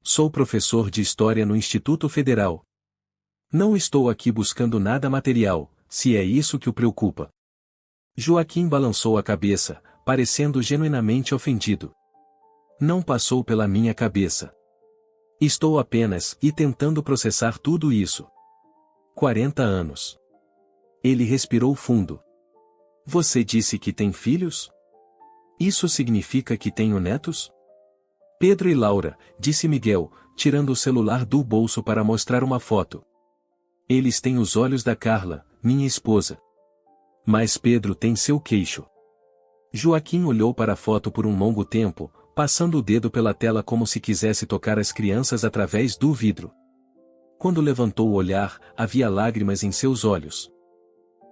Sou professor de História no Instituto Federal. Não estou aqui buscando nada material, se é isso que o preocupa. Joaquim balançou a cabeça, parecendo genuinamente ofendido. Não passou pela minha cabeça. Estou apenas tentando processar tudo isso. 40 anos. Ele respirou fundo. Você disse que tem filhos? Isso significa que tenho netos? Pedro e Laura, disse Miguel, tirando o celular do bolso para mostrar uma foto. Eles têm os olhos da Carla, minha esposa. Mas Pedro tem seu queixo. Joaquim olhou para a foto por um longo tempo, passando o dedo pela tela como se quisesse tocar as crianças através do vidro. Quando levantou o olhar, havia lágrimas em seus olhos.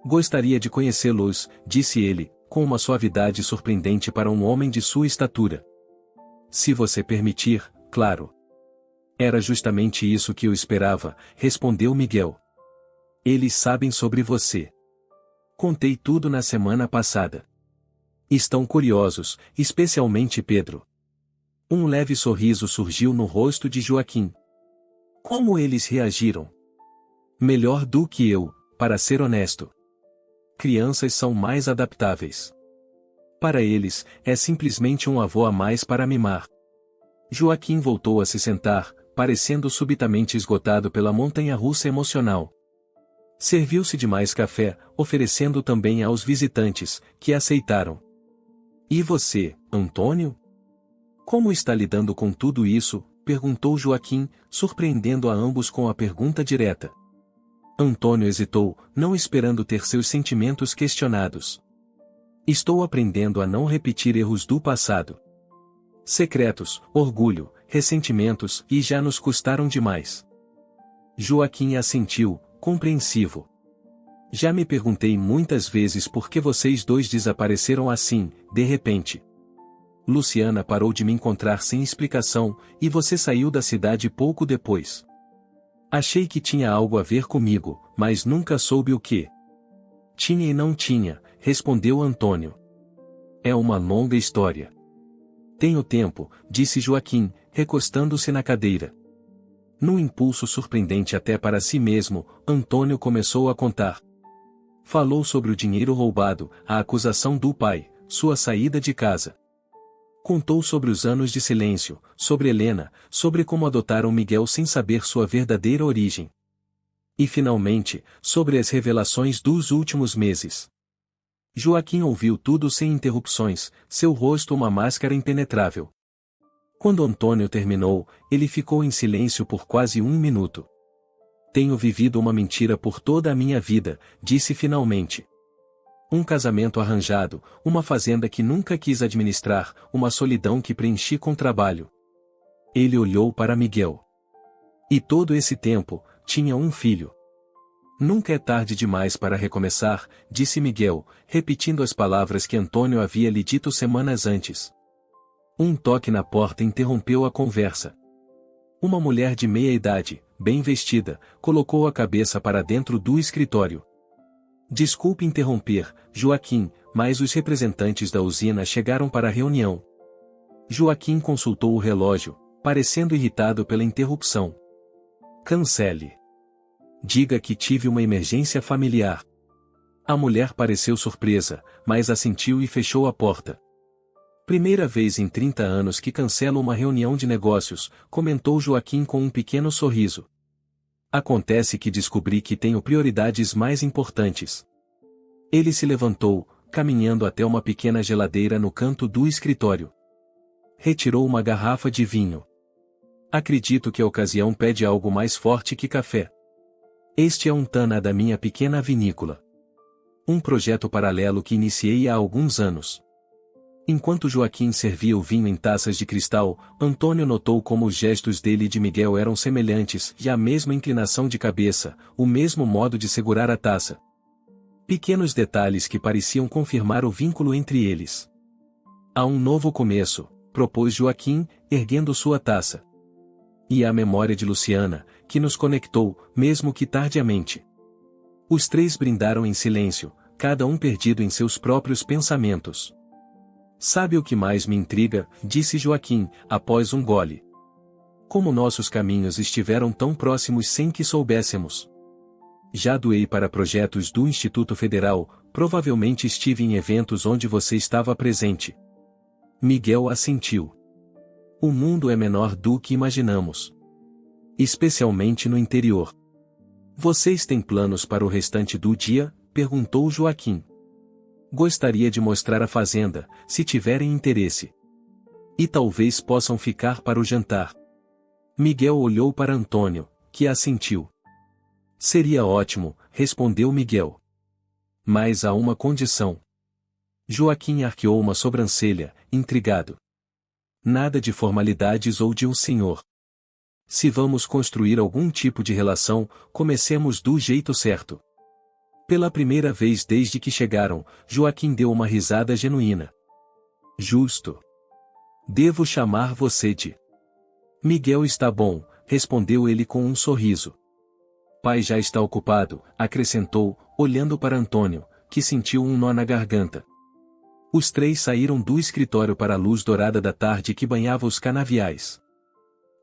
Gostaria de conhecê-los, disse ele, com uma suavidade surpreendente para um homem de sua estatura. Se você permitir, claro. Era justamente isso que eu esperava, respondeu Miguel. Eles sabem sobre você. Contei tudo na semana passada. Estão curiosos, especialmente Pedro. Um leve sorriso surgiu no rosto de Joaquim. Como eles reagiram? Melhor do que eu, para ser honesto. Crianças são mais adaptáveis. Para eles, é simplesmente um avô a mais para mimar. Joaquim voltou a se sentar, parecendo subitamente esgotado pela montanha-russa emocional. Serviu-se de mais café, oferecendo também aos visitantes, que aceitaram. E você, Antônio? Como está lidando com tudo isso? Perguntou Joaquim, surpreendendo a ambos com a pergunta direta. Antônio hesitou, não esperando ter seus sentimentos questionados. Estou aprendendo a não repetir erros do passado. Secretos, orgulho, ressentimentos, e já nos custaram demais. Joaquim assentiu, compreensivo. Já me perguntei muitas vezes por que vocês dois desapareceram assim, de repente. Luciana parou de me encontrar sem explicação, e você saiu da cidade pouco depois. Achei que tinha algo a ver comigo, mas nunca soube o que. Tinha e não tinha, respondeu Antônio. É uma longa história. Tenho tempo, disse Joaquim, recostando-se na cadeira. Num impulso surpreendente até para si mesmo, Antônio começou a contar. Falou sobre o dinheiro roubado, a acusação do pai, sua saída de casa. Contou sobre os anos de silêncio, sobre Helena, sobre como adotaram Miguel sem saber sua verdadeira origem. E finalmente, sobre as revelações dos últimos meses. Joaquim ouviu tudo sem interrupções, seu rosto uma máscara impenetrável. Quando Antônio terminou, ele ficou em silêncio por quase 1 minuto. Tenho vivido uma mentira por toda a minha vida, disse finalmente. Um casamento arranjado, uma fazenda que nunca quis administrar, uma solidão que preenchi com trabalho. Ele olhou para Miguel. E todo esse tempo, tinha um filho. Nunca é tarde demais para recomeçar, disse Miguel, repetindo as palavras que Antônio havia lhe dito semanas antes. Um toque na porta interrompeu a conversa. Uma mulher de meia idade, bem vestida, colocou a cabeça para dentro do escritório. Desculpe interromper, Joaquim, mas os representantes da usina chegaram para a reunião. Joaquim consultou o relógio, parecendo irritado pela interrupção. Cancele. Diga que tive uma emergência familiar. A mulher pareceu surpresa, mas assentiu e fechou a porta. Primeira vez em 30 anos que cancelo uma reunião de negócios, comentou Joaquim com um pequeno sorriso. Acontece que descobri que tenho prioridades mais importantes. Ele se levantou, caminhando até uma pequena geladeira no canto do escritório. Retirou uma garrafa de vinho. Acredito que a ocasião pede algo mais forte que café. Este é um Tana da minha pequena vinícola. Um projeto paralelo que iniciei há alguns anos. Enquanto Joaquim servia o vinho em taças de cristal, Antônio notou como os gestos dele e de Miguel eram semelhantes e a mesma inclinação de cabeça, o mesmo modo de segurar a taça. Pequenos detalhes que pareciam confirmar o vínculo entre eles. Há um novo começo, propôs Joaquim, erguendo sua taça. E a memória de Luciana, que nos conectou, mesmo que tardiamente. Os três brindaram em silêncio, cada um perdido em seus próprios pensamentos. Sabe o que mais me intriga, disse Joaquim, após um gole. Como nossos caminhos estiveram tão próximos sem que soubéssemos. Já doei para projetos do Instituto Federal, provavelmente estive em eventos onde você estava presente. Miguel assentiu. O mundo é menor do que imaginamos. Especialmente no interior. Vocês têm planos para o restante do dia? Perguntou Joaquim. Gostaria de mostrar a fazenda, se tiverem interesse. E talvez possam ficar para o jantar. Miguel olhou para Antônio, que assentiu. Seria ótimo, respondeu Miguel. Mas há uma condição. Joaquim arqueou uma sobrancelha, intrigado. Nada de formalidades ou de um senhor. Se vamos construir algum tipo de relação, comecemos do jeito certo. Pela primeira vez desde que chegaram, Joaquim deu uma risada genuína. Justo. Devo chamar você de... Miguel está bom, respondeu ele com um sorriso. Pai já está ocupado, acrescentou, olhando para Antônio, que sentiu um nó na garganta. Os três saíram do escritório para a luz dourada da tarde que banhava os canaviais.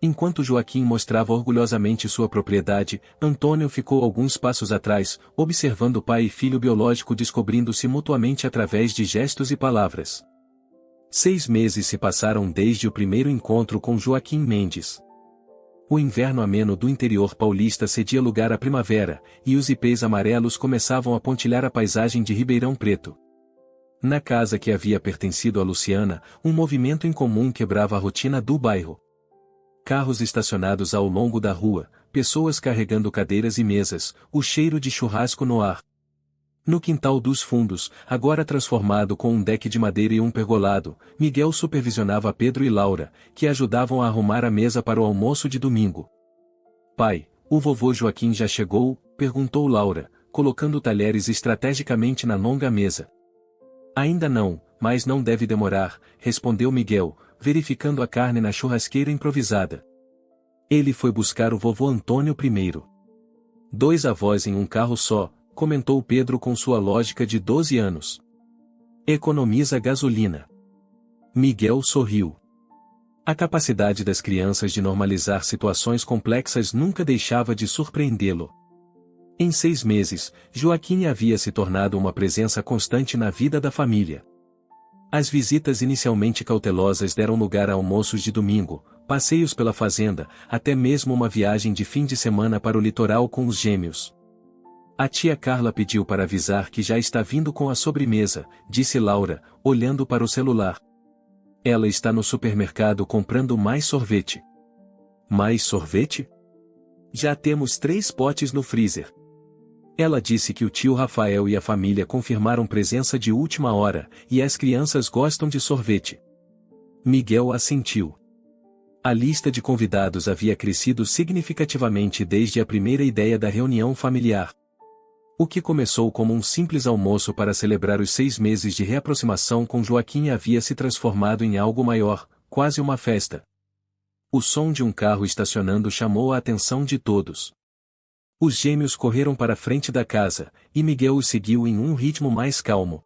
Enquanto Joaquim mostrava orgulhosamente sua propriedade, Antônio ficou alguns passos atrás, observando pai e filho biológico descobrindo-se mutuamente através de gestos e palavras. 6 meses se passaram desde o primeiro encontro com Joaquim Mendes. O inverno ameno do interior paulista cedia lugar à primavera, e os ipês amarelos começavam a pontilhar a paisagem de Ribeirão Preto. Na casa que havia pertencido a Luciana, um movimento incomum quebrava a rotina do bairro. Carros estacionados ao longo da rua, pessoas carregando cadeiras e mesas, o cheiro de churrasco no ar. No quintal dos fundos, agora transformado com um deck de madeira e um pergolado, Miguel supervisionava Pedro e Laura, que ajudavam a arrumar a mesa para o almoço de domingo. Pai, o vovô Joaquim já chegou? Perguntou Laura, colocando talheres estrategicamente na longa mesa. Ainda não, mas não deve demorar, respondeu Miguel, verificando a carne na churrasqueira improvisada. Ele foi buscar o vovô Antônio primeiro. 2 avós em um carro só, comentou Pedro com sua lógica de 12 anos. Economiza gasolina. Miguel sorriu. A capacidade das crianças de normalizar situações complexas nunca deixava de surpreendê-lo. Em 6 meses, Joaquim havia se tornado uma presença constante na vida da família. As visitas inicialmente cautelosas deram lugar a almoços de domingo, passeios pela fazenda, até mesmo uma viagem de fim de semana para o litoral com os gêmeos. A tia Carla pediu para avisar que já está vindo com a sobremesa, disse Laura, olhando para o celular. Ela está no supermercado comprando mais sorvete. Mais sorvete? Já temos 3 potes no freezer. Ela disse que o tio Rafael e a família confirmaram presença de última hora, e as crianças gostam de sorvete. Miguel assentiu. A lista de convidados havia crescido significativamente desde a primeira ideia da reunião familiar. O que começou como um simples almoço para celebrar os 6 meses de reaproximação com Joaquim havia se transformado em algo maior, quase uma festa. O som de um carro estacionando chamou a atenção de todos. Os gêmeos correram para a frente da casa, e Miguel os seguiu em um ritmo mais calmo.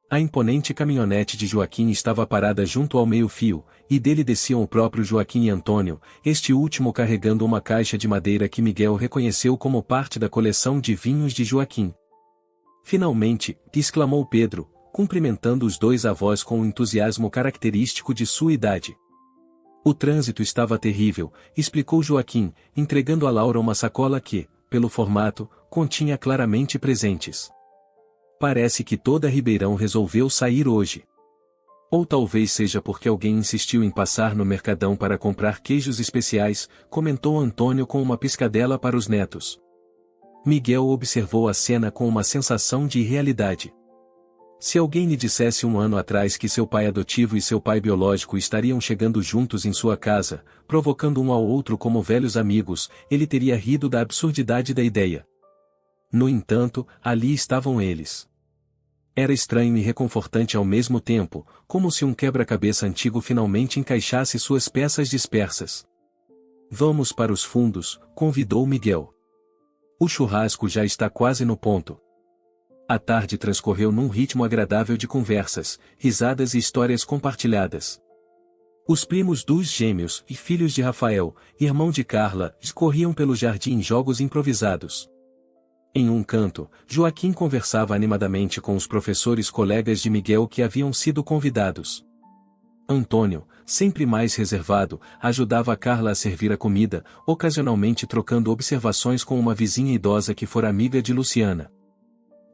A imponente caminhonete de Joaquim estava parada junto ao meio-fio, e dele desciam o próprio Joaquim e Antônio, este último carregando uma caixa de madeira que Miguel reconheceu como parte da coleção de vinhos de Joaquim. Finalmente, exclamou Pedro, cumprimentando os 2 avós com o entusiasmo característico de sua idade. O trânsito estava terrível, explicou Joaquim, entregando a Laura uma sacola que, pelo formato, continha claramente presentes. Parece que toda Ribeirão resolveu sair hoje. Ou talvez seja porque alguém insistiu em passar no Mercadão para comprar queijos especiais, comentou Antônio com uma piscadela para os netos. Miguel observou a cena com uma sensação de irrealidade. Se alguém lhe dissesse 1 ano atrás que seu pai adotivo e seu pai biológico estariam chegando juntos em sua casa, provocando um ao outro como velhos amigos, ele teria rido da absurdidade da ideia. No entanto, ali estavam eles. Era estranho e reconfortante ao mesmo tempo, como se um quebra-cabeça antigo finalmente encaixasse suas peças dispersas. Vamos para os fundos, convidou Miguel. O churrasco já está quase no ponto. A tarde transcorreu num ritmo agradável de conversas, risadas e histórias compartilhadas. Os primos dos gêmeos e filhos de Rafael, irmão de Carla, corriam pelo jardim em jogos improvisados. Em um canto, Joaquim conversava animadamente com os professores colegas de Miguel que haviam sido convidados. Antônio, sempre mais reservado, ajudava a Carla a servir a comida, ocasionalmente trocando observações com uma vizinha idosa que fora amiga de Luciana.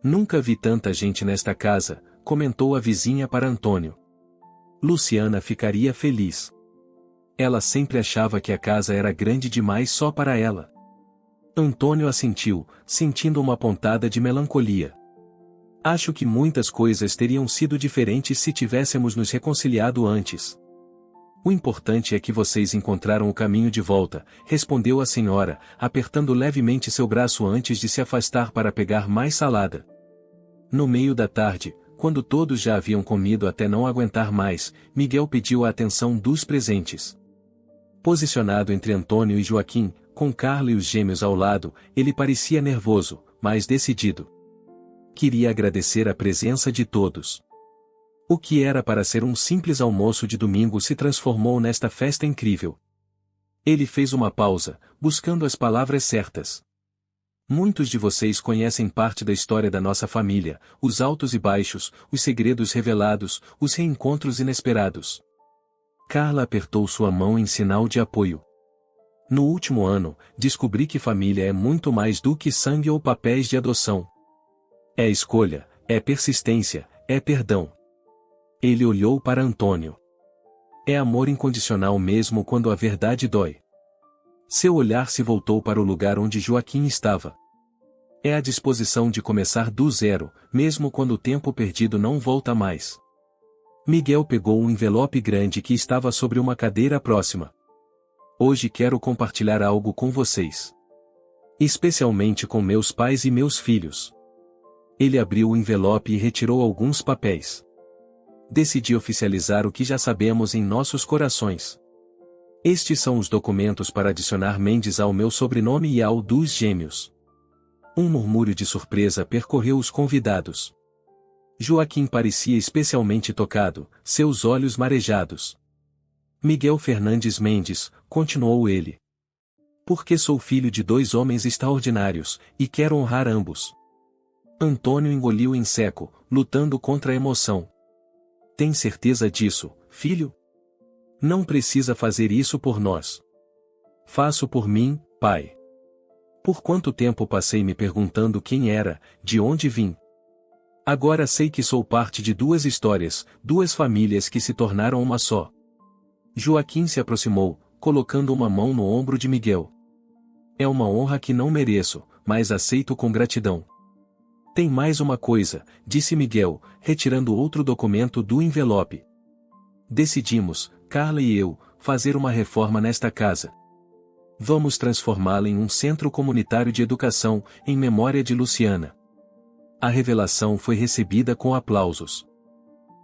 Nunca vi tanta gente nesta casa, comentou a vizinha para Antônio. Luciana ficaria feliz. Ela sempre achava que a casa era grande demais só para ela. Antônio assentiu, sentindo uma pontada de melancolia. Acho que muitas coisas teriam sido diferentes se tivéssemos nos reconciliado antes. O importante é que vocês encontraram o caminho de volta, respondeu a senhora, apertando levemente seu braço antes de se afastar para pegar mais salada. No meio da tarde, quando todos já haviam comido até não aguentar mais, Miguel pediu a atenção dos presentes. Posicionado entre Antônio e Joaquim, com Carla e os gêmeos ao lado, ele parecia nervoso, mas decidido. Queria agradecer a presença de todos. O que era para ser um simples almoço de domingo se transformou nesta festa incrível. Ele fez uma pausa, buscando as palavras certas. Muitos de vocês conhecem parte da história da nossa família, os altos e baixos, os segredos revelados, os reencontros inesperados. Carla apertou sua mão em sinal de apoio. No último ano, descobri que família é muito mais do que sangue ou papéis de adoção. É escolha, é persistência, é perdão. Ele olhou para Antônio. É amor incondicional mesmo quando a verdade dói. Seu olhar se voltou para o lugar onde Joaquim estava. É a disposição de começar do zero, mesmo quando o tempo perdido não volta mais. Miguel pegou um envelope grande que estava sobre uma cadeira próxima. Hoje quero compartilhar algo com vocês. Especialmente com meus pais e meus filhos. Ele abriu o envelope e retirou alguns papéis. Decidi oficializar o que já sabemos em nossos corações. Estes são os documentos para adicionar Mendes ao meu sobrenome e ao dos gêmeos. Um murmúrio de surpresa percorreu os convidados. Joaquim parecia especialmente tocado, seus olhos marejados. Miguel Fernandes Mendes, continuou ele. Porque sou filho de 2 homens extraordinários, e quero honrar ambos. Antônio engoliu em seco, lutando contra a emoção. Tem certeza disso, filho? Não precisa fazer isso por nós. Faço por mim, pai. Por quanto tempo passei me perguntando quem era, de onde vim. Agora sei que sou parte de 2 histórias, 2 famílias que se tornaram uma só. Joaquim se aproximou, colocando uma mão no ombro de Miguel. É uma honra que não mereço, mas aceito com gratidão. Tem mais uma coisa, disse Miguel, retirando outro documento do envelope. Decidimos, Carla e eu, fazer uma reforma nesta casa. Vamos transformá-la em um centro comunitário de educação, em memória de Luciana. A revelação foi recebida com aplausos.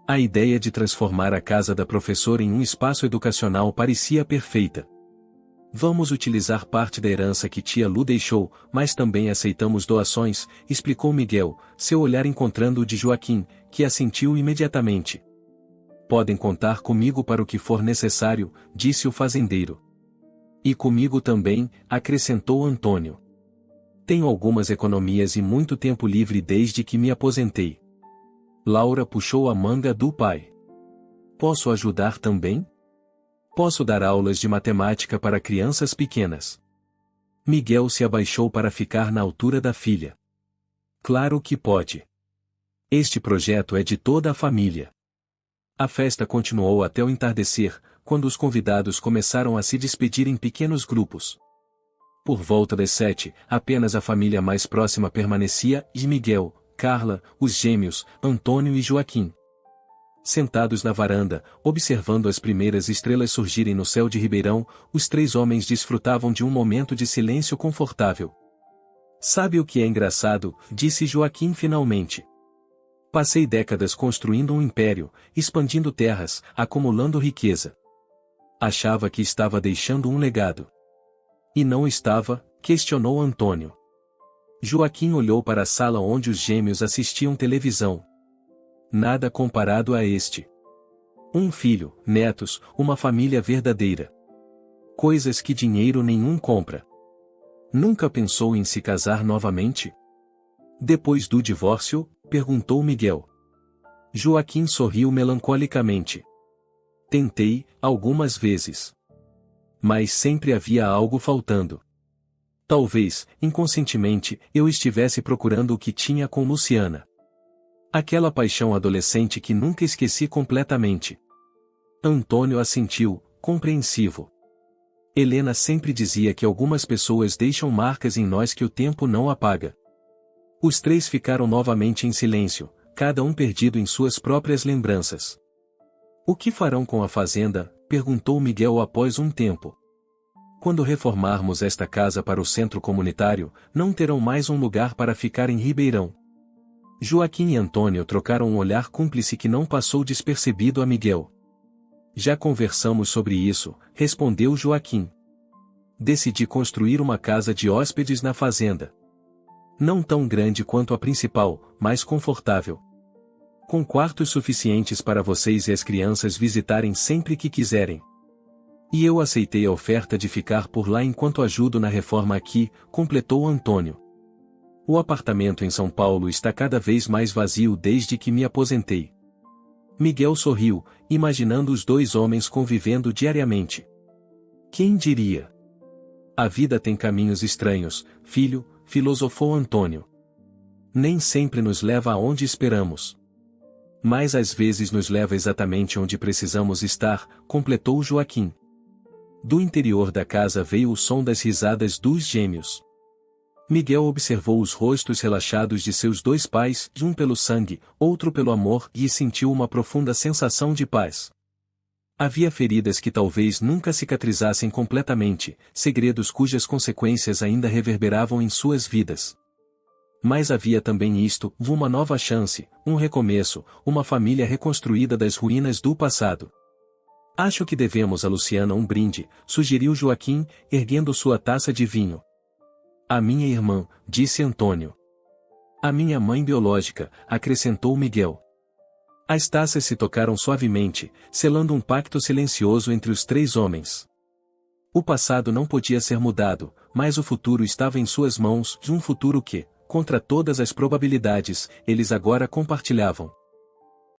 A ideia de transformar a casa da professora em um espaço educacional parecia perfeita. Vamos utilizar parte da herança que tia Lu deixou, mas também aceitamos doações, explicou Miguel, seu olhar encontrando o de Joaquim, que assentiu imediatamente. Podem contar comigo para o que for necessário, disse o fazendeiro. E comigo também, acrescentou Antônio. Tenho algumas economias e muito tempo livre desde que me aposentei. Laura puxou a manga do pai. Posso ajudar também? Posso dar aulas de matemática para crianças pequenas. Miguel se abaixou para ficar na altura da filha. Claro que pode. Este projeto é de toda a família. A festa continuou até o entardecer, quando os convidados começaram a se despedir em pequenos grupos. Por volta das 7, apenas a família mais próxima permanecia, e Miguel, Carla, os gêmeos, Antônio e Joaquim. Sentados na varanda, observando as primeiras estrelas surgirem no céu de Ribeirão, os 3 homens desfrutavam de um momento de silêncio confortável. Sabe o que é engraçado? Disse Joaquim finalmente. Passei décadas construindo um império, expandindo terras, acumulando riqueza. Achava que estava deixando um legado. E não estava, questionou Antônio. Joaquim olhou para a sala onde os gêmeos assistiam televisão. Nada comparado a este. Um filho, netos, uma família verdadeira. Coisas que dinheiro nenhum compra. Nunca pensou em se casar novamente? Depois do divórcio? Perguntou Miguel. Joaquim sorriu melancolicamente. Tentei, algumas vezes. Mas sempre havia algo faltando. Talvez, inconscientemente, eu estivesse procurando o que tinha com Luciana. Aquela paixão adolescente que nunca esqueci completamente. Antônio assentiu, compreensivo. Helena sempre dizia que algumas pessoas deixam marcas em nós que o tempo não apaga. Os três ficaram novamente em silêncio, cada um perdido em suas próprias lembranças. O que farão com a fazenda? Perguntou Miguel após um tempo. Quando reformarmos esta casa para o centro comunitário, não terão mais um lugar para ficar em Ribeirão. Joaquim e Antônio trocaram um olhar cúmplice que não passou despercebido a Miguel. Já conversamos sobre isso, respondeu Joaquim. Decidi construir uma casa de hóspedes na fazenda. Não tão grande quanto a principal, mas confortável. Com quartos suficientes para vocês e as crianças visitarem sempre que quiserem. E eu aceitei a oferta de ficar por lá enquanto ajudo na reforma aqui, completou Antônio. O apartamento em São Paulo está cada vez mais vazio desde que me aposentei. Miguel sorriu, imaginando os dois homens convivendo diariamente. Quem diria? A vida tem caminhos estranhos, filho, filosofou Antônio. Nem sempre nos leva aonde esperamos. Mas às vezes nos leva exatamente onde precisamos estar, completou Joaquim. Do interior da casa veio o som das risadas dos gêmeos. Miguel observou os rostos relaxados de seus dois pais, um pelo sangue, outro pelo amor, e sentiu uma profunda sensação de paz. Havia feridas que talvez nunca cicatrizassem completamente, segredos cujas consequências ainda reverberavam em suas vidas. Mas havia também isto, uma nova chance, um recomeço, uma família reconstruída das ruínas do passado. Acho que devemos a Luciana um brinde, sugeriu Joaquim, erguendo sua taça de vinho. A minha irmã, disse Antônio. A minha mãe biológica, acrescentou Miguel. As taças se tocaram suavemente, selando um pacto silencioso entre os três homens. O passado não podia ser mudado, mas o futuro estava em suas mãos, um futuro que, contra todas as probabilidades, eles agora compartilhavam.